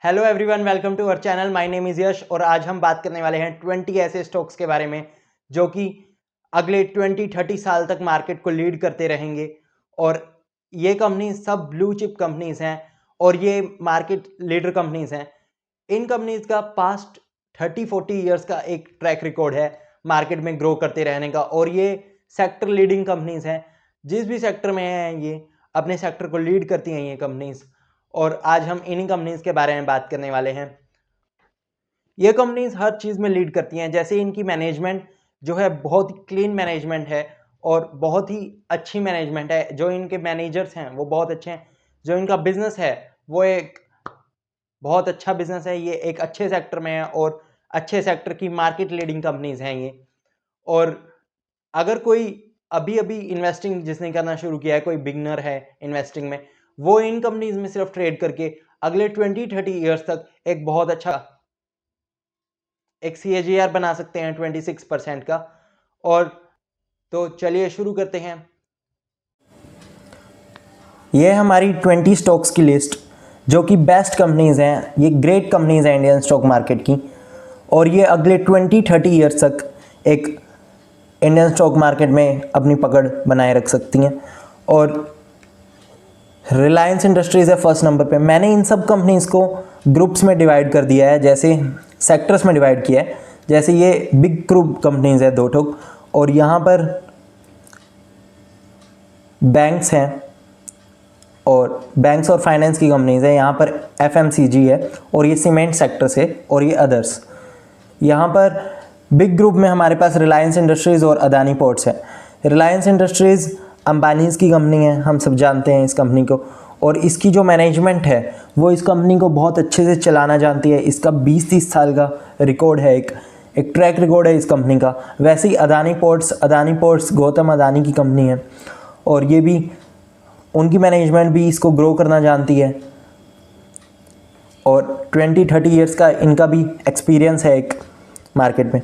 Hello everyone, welcome to our channel. My name is Yash और आज हम बात करने वाले हैं 20 ऐसे स्टॉक्स के बारे में जो कि अगले 20-30 साल तक मार्केट को लीड करते रहेंगे। और ये कंपनी सब ब्लू चिप कंपनीज हैं और ये मार्केट लीडर कंपनीज हैं। इन कंपनीज का पास्ट 30-40 ईयर्स का एक ट्रैक रिकॉर्ड है मार्केट में ग्रो करते रहने का और ये सेक्टर लीडिंग कंपनीज हैं। जिस भी सेक्टर में हैं ये अपने सेक्टर को लीड करती हैं ये कंपनीज, और आज हम इन्हीं कंपनीज के बारे में बात करने वाले हैं। ये कंपनीज हर चीज़ में लीड करती हैं। जैसे इनकी मैनेजमेंट जो है बहुत ही क्लीन मैनेजमेंट है और बहुत ही अच्छी मैनेजमेंट है। जो इनके मैनेजर्स हैं वो बहुत अच्छे हैं। जो इनका बिजनेस है वो एक बहुत अच्छा बिजनेस है। ये एक अच्छे सेक्टर में है और अच्छे सेक्टर की मार्केट लीडिंग कंपनीज हैं ये। और अगर कोई अभी अभी इन्वेस्टिंग जिसने करना शुरू किया है, कोई बिगनर है इन्वेस्टिंग में, वो इन कंपनीज में सिर्फ ट्रेड करके अगले 20-30 ईयर्स तक एक बहुत अच्छा एक CAGR बना सकते हैं 26% का। और तो चलिए शुरू करते हैं। ये हमारी 20 स्टॉक्स की लिस्ट जो कि बेस्ट कंपनीज हैं। ये ग्रेट कंपनीज हैं इंडियन स्टॉक मार्केट की और ये अगले 20-30 ईयर्स तक एक इंडियन स्टॉक मार्केट में अपनी पकड़ बनाए रख सकती हैं। और रिलायंस इंडस्ट्रीज़ है फर्स्ट नंबर पे। मैंने इन सब कंपनीज को ग्रुप्स में डिवाइड कर दिया है, जैसे सेक्टर्स में डिवाइड किया है। जैसे ये बिग ग्रुप कंपनीज है 2 ठोक, और यहाँ पर बैंक्स हैं और बैंक्स और फाइनेंस की कंपनीज है। यहाँ पर FMCG है और ये सीमेंट सेक्टर से, और ये अदर्स। यहाँ पर बिग ग्रुप में हमारे पास रिलायंस इंडस्ट्रीज़ और अदानी पोर्ट्स है। रिलायंस इंडस्ट्रीज़ अंबानीज़ की कंपनी है, हम सब जानते हैं इस कंपनी को, और इसकी जो मैनेजमेंट है वो इस कंपनी को बहुत अच्छे से चलाना जानती है। इसका 20-30 साल का रिकॉर्ड है, एक ट्रैक रिकॉर्ड है इस कंपनी का। वैसे ही अदानी पोर्ट्स गौतम अदानी की कंपनी है और ये भी उनकी मैनेजमेंट भी इसको ग्रो करना जानती है और 20-30 ईयर्स का इनका भी एक्सपीरियंस है एक मार्केट में।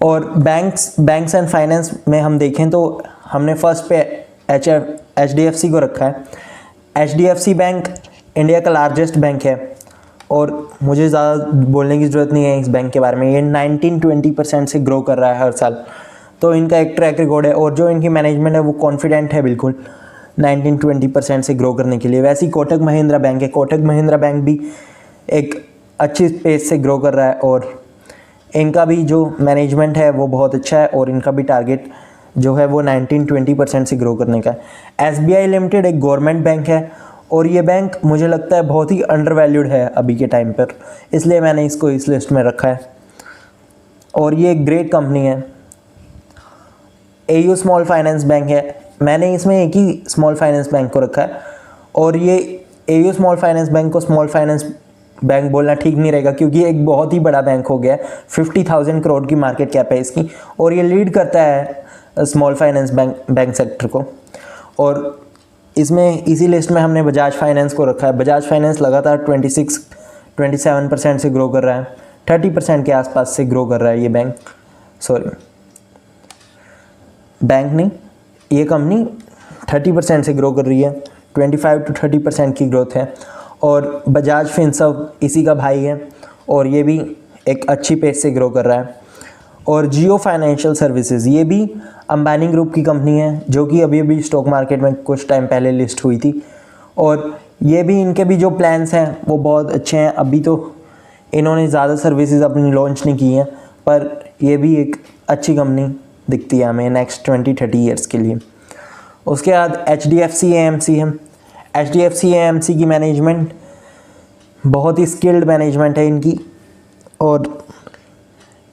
और बैंक्स एंड फाइनेंस में हम देखें तो हमने फर्स्ट पे HDFC को रखा है। HDFC बैंक इंडिया का लार्जेस्ट बैंक है और मुझे ज़्यादा बोलने की ज़रूरत नहीं है इस बैंक के बारे में। ये 19-20% से ग्रो कर रहा है हर साल, तो इनका एक ट्रैक रिकॉर्ड है। और जो इनकी मैनेजमेंट है वो कॉन्फिडेंट है बिल्कुल 19-20% से ग्रो करने के लिए। वैसे ही कोटक महिंद्रा बैंक है। कोटक महिंद्रा बैंक भी एक अच्छी पेस से ग्रो कर रहा है और इनका भी जो मैनेजमेंट है वो बहुत अच्छा है और इनका भी टारगेट जो है वो 19-20% से ग्रो करने का है। SBI लिमिटेड एक गवर्नमेंट बैंक है और ये बैंक मुझे लगता है बहुत ही अंडरवैल्यूड है अभी के टाइम पर, इसलिए मैंने इसको इस लिस्ट में रखा है। और ये एक ग्रेट कंपनी है। AU स्मॉल फाइनेंस बैंक है। मैंने इसमें एक ही स्मॉल फाइनेंस बैंक को रखा है और ये AU स्मॉल फाइनेंस बैंक को स्मॉल फाइनेंस बैंक बोलना ठीक नहीं रहेगा क्योंकि एक बहुत ही बड़ा बैंक हो गया है। 50,000 करोड़ की मार्केट कैप है इसकी और ये लीड करता है स्मॉल फाइनेंस बैंक सेक्टर को। और इसमें इसी लिस्ट में हमने बजाज फाइनेंस को रखा है। बजाज फाइनेंस लगातार 26-27% से ग्रो कर रहा है, 30% के आसपास से ग्रो कर रहा है ये बैंक नहीं, ये कंपनी 30% से ग्रो कर रही है। 25-30% की ग्रोथ है। और बजाज फिनसर्व इसी का भाई है और ये भी एक अच्छी पेस से ग्रो कर रहा है। और जियो फाइनेंशियल सर्विसेज ये भी अंबानी ग्रुप की कंपनी है जो कि अभी अभी स्टॉक मार्केट में कुछ टाइम पहले लिस्ट हुई थी और ये भी इनके भी जो प्लान्स हैं वो बहुत अच्छे हैं। अभी तो इन्होंने ज़्यादा सर्विसेज अपनी लॉन्च नहीं की हैं पर ये भी एक अच्छी कंपनी दिखती है हमें नेक्स्ट 20-30 ईयर्स के लिए। उसके बाद HDFC AMC है। HDFC AMC की मैनेजमेंट बहुत ही स्किल्ड मैनेजमेंट है इनकी और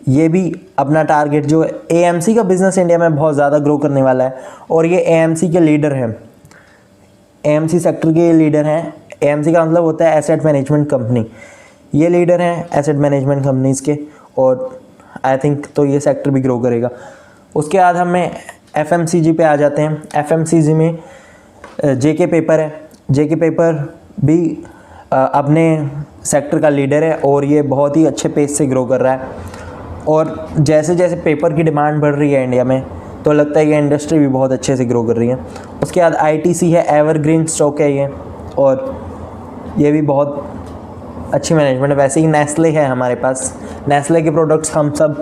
ये भी अपना टारगेट जो AMC का बिज़नेस इंडिया में बहुत ज़्यादा ग्रो करने वाला है और ये AMC के लीडर हैं, AMC सेक्टर के लीडर हैं। AMC का मतलब होता है एसेट मैनेजमेंट कंपनी। ये लीडर हैं एसेट मैनेजमेंट कंपनीज़ के और आई थिंक तो ये सेक्टर भी ग्रो करेगा। उसके बाद हमें FMCG पे आ जाते हैं। FMCG में JK पेपर है। JK पेपर भी अपने सेक्टर का लीडर है और ये बहुत ही अच्छे पेस से ग्रो कर रहा है। और जैसे जैसे पेपर की डिमांड बढ़ रही है इंडिया में तो लगता है ये इंडस्ट्री भी बहुत अच्छे से ग्रो कर रही है। उसके बाद ITC है, एवरग्रीन स्टॉक है ये और ये भी बहुत अच्छी मैनेजमेंट है। वैसे ही नेस्ले है हमारे पास, नेस्ले के प्रोडक्ट्स हम सब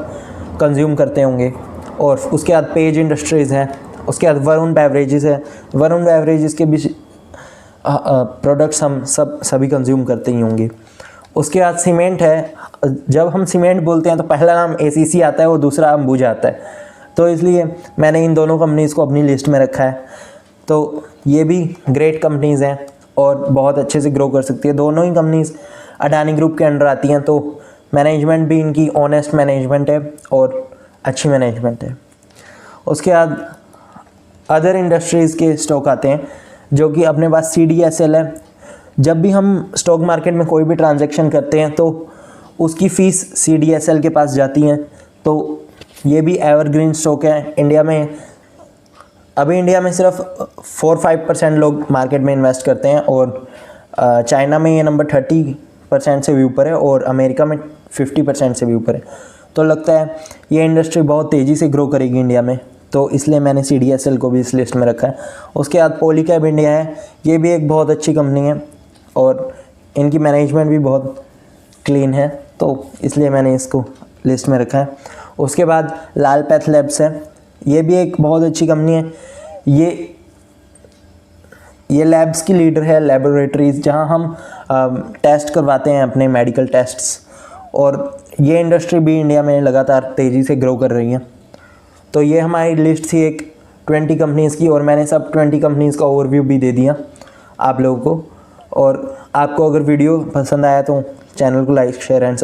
कंज्यूम करते होंगे। और उसके बाद पेज इंडस्ट्रीज़ है, उसके बाद वरुण बेवरेजेस है, वरुण बेवरेजेस के भी प्रोडक्ट्स हम सभी कंज्यूम करते ही होंगे। उसके बाद सीमेंट है, जब हम सीमेंट बोलते हैं तो पहला नाम एसीसी आता है और दूसरा अंबुजा आता है, तो इसलिए मैंने इन दोनों कंपनीज़ को अपनी लिस्ट में रखा है। तो ये भी ग्रेट कंपनीज़ हैं और बहुत अच्छे से ग्रो कर सकती है। दोनों ही कंपनीज़ अडानी ग्रुप के अंडर आती हैं, तो मैनेजमेंट भी इनकी ऑनेस्ट मैनेजमेंट है और अच्छी मैनेजमेंट है। उसके बाद अदर इंडस्ट्रीज़ के स्टॉक आते हैं, जो कि अपने पास CDSL है। जब भी हम स्टॉक मार्केट में कोई भी ट्रांजैक्शन करते हैं तो उसकी फ़ीस CDSL के पास जाती हैं। तो ये भी एवरग्रीन स्टॉक है। इंडिया में सिर्फ 4-5% लोग मार्केट में इन्वेस्ट करते हैं और चाइना में ये नंबर 30% से भी ऊपर है और अमेरिका में 50% से भी ऊपर है। तो लगता है ये इंडस्ट्री बहुत तेज़ी से ग्रो करेगी इंडिया में, तो इसलिए मैंने CDSL को भी इस लिस्ट में रखा है। उसके बाद पॉलीकैब इंडिया है, ये भी एक बहुत अच्छी कंपनी है और इनकी मैनेजमेंट भी बहुत क्लीन है, तो इसलिए मैंने इसको लिस्ट में रखा है। उसके बाद लाल पैथ लैब्स है, ये भी एक बहुत अच्छी कंपनी है। ये लैब्स की लीडर है, लेबोरेटरीज़ जहां हम टेस्ट करवाते हैं अपने मेडिकल टेस्ट्स, और ये इंडस्ट्री भी इंडिया में लगातार तेज़ी से ग्रो कर रही है। तो ये हमारी लिस्ट थी एक 20 कंपनीज़ की, और मैंने सब 20 कंपनीज़ का ओवरव्यू भी दे दिया आप लोगों को। और आपको अगर वीडियो पसंद आया तो चैनल को लाइक, शेयर एंड